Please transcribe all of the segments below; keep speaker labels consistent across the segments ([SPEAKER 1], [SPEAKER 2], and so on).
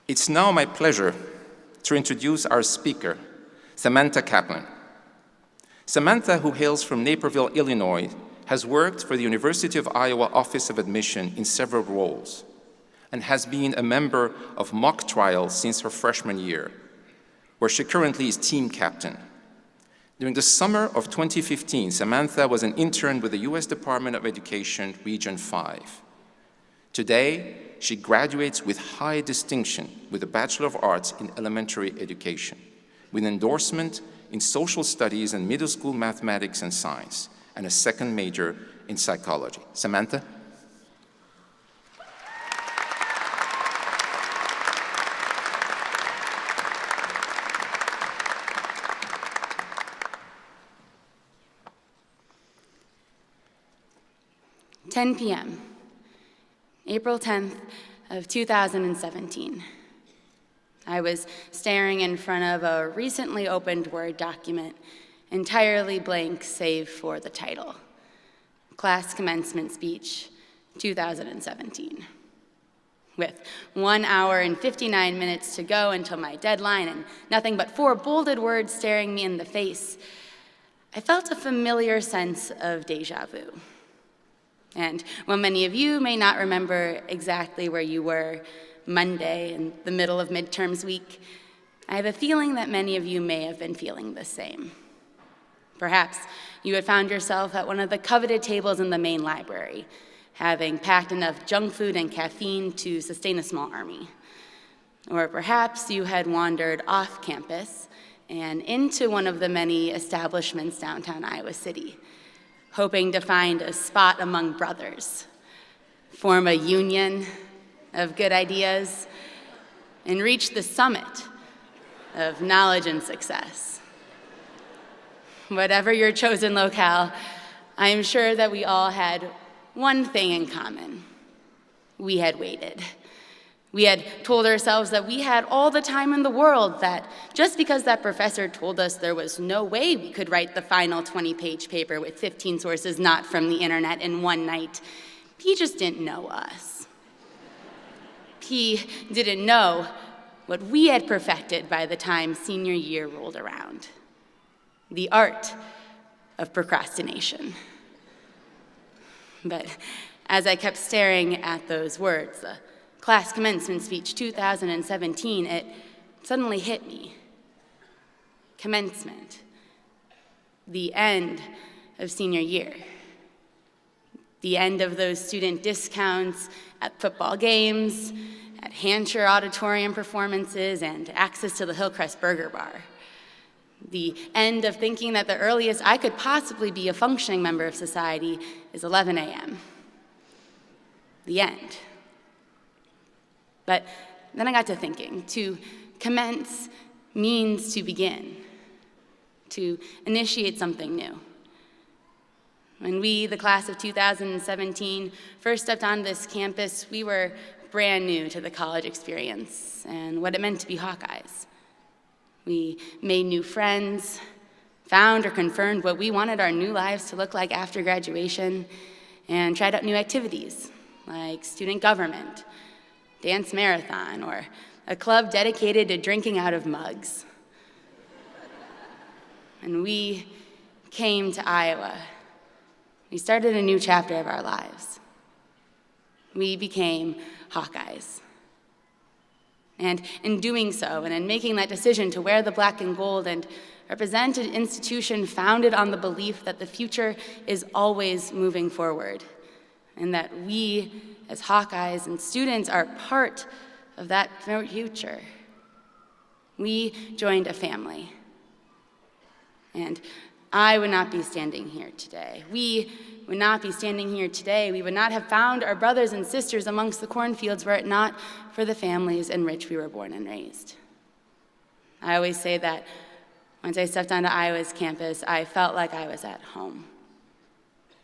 [SPEAKER 1] It's now my pleasure to introduce our speaker, Samantha Kaplan. Samantha, who hails from Naperville, Illinois, has worked for the University of Iowa Office of Admission in several roles and has been a member of mock trials since her freshman year, where she currently is team captain. During the summer of 2015, Samantha was an intern with the U.S. Department of Education, Region 5. Today, she graduates with high distinction with a Bachelor of Arts in Elementary Education, with endorsement in Social Studies and Middle School Mathematics and Science, and a second major in Psychology. Samantha?
[SPEAKER 2] "10 p.m., April 10th of 2017. I was staring in front of a recently opened Word document, entirely blank save for the title, Class Commencement Speech 2017. With 1 hour and 59 minutes to go until my deadline and nothing but 4 bolded words staring me in the face, I felt a familiar sense of déjà vu. And while many of you may not remember exactly where you were Monday in the middle of midterms week, I have a feeling that many of you may have been feeling the same. Perhaps you had found yourself at one of the coveted tables in the main library, having packed enough junk food and caffeine to sustain a small army. Or perhaps you had wandered off campus and into one of the many establishments downtown Iowa City, hoping to find a spot among brothers, form a union of good ideas, and reach the summit of knowledge and success. Whatever your chosen locale, I am sure that we all had one thing in common. We had waited. We had told ourselves that we had all the time in the world, that just because that professor told us there was no way we could write the final 20-page paper with 15 sources not from the internet in one night, he just didn't know us. He didn't know what we had perfected by the time senior year rolled around: the art of procrastination. But as I kept staring at those words, the Class Commencement Speech 2017, it suddenly hit me. Commencement. The end of senior year. The end of those student discounts at football games, at Hansher auditorium performances, and access to the Hillcrest Burger Bar. The end of thinking that the earliest I could possibly be a functioning member of society is 11 a.m. The end. But then I got to thinking, to commence means to begin, to initiate something new. When we, the class of 2017, first stepped on this campus, we were brand new to the college experience and what it meant to be Hawkeyes. We made new friends, found or confirmed what we wanted our new lives to look like after graduation, and tried out new activities like student government, dance marathon, or a club dedicated to drinking out of mugs. And we came to Iowa. We started a new chapter of our lives. We became Hawkeyes. And in doing so, and in making that decision to wear the black and gold and represent an institution founded on the belief that the future is always moving forward, and that we, as Hawkeyes and students, are part of that future, we joined a family. And I would not be standing here today. We would not be standing here today. We would not have found our brothers and sisters amongst the cornfields were it not for the families in which we were born and raised. I always say that once I stepped onto Iowa's campus, I felt like I was at home.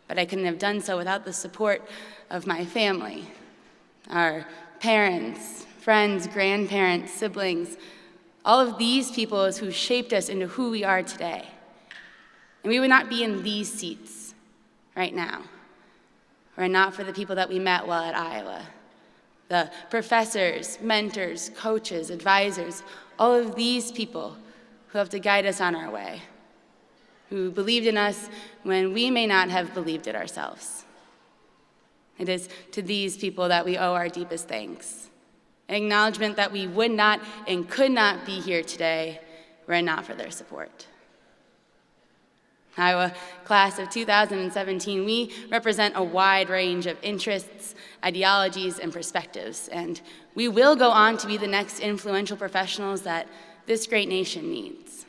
[SPEAKER 2] But I couldn't have done so without the support of my family, our parents, friends, grandparents, siblings, all of these people who shaped us into who we are today. And we would not be in these seats right now were it not for the people that we met while at Iowa, the professors, mentors, coaches, advisors, all of these people who have to guide us on our way, who believed in us when we may not have believed it ourselves. It is to these people that we owe our deepest thanks, an acknowledgement that we would not and could not be here today were it not for their support. Iowa class of 2017, we represent a wide range of interests, ideologies, and perspectives, and we will go on to be the next influential professionals that this great nation needs.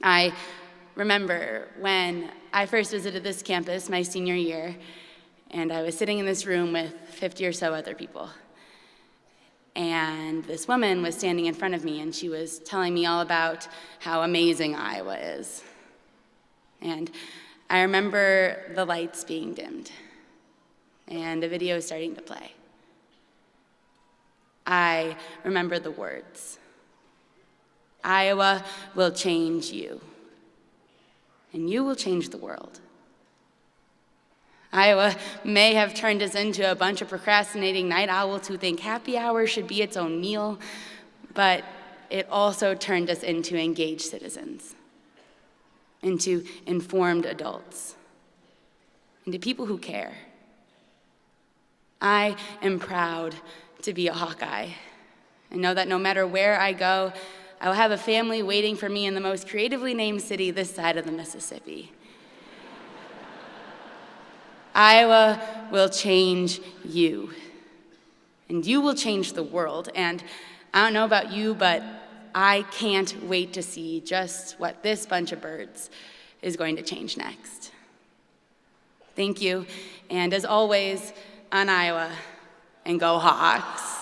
[SPEAKER 2] I remember when I first visited this campus my senior year, and I was sitting in this room with 50 or so other people. And this woman was standing in front of me, and she was telling me all about how amazing Iowa is. And I remember the lights being dimmed and the video starting to play. I remember the words, "Iowa will change you, and you will change the world." Iowa may have turned us into a bunch of procrastinating night owls who think happy hour should be its own meal, but it also turned us into engaged citizens, into informed adults, into people who care. I am proud to be a Hawkeye and know that no matter where I go, I will have a family waiting for me in the most creatively named city this side of the Mississippi. Iowa will change you, and you will change the world. And I don't know about you, but I can't wait to see just what this bunch of birds is going to change next. Thank you, and as always, on Iowa, and go Hawks.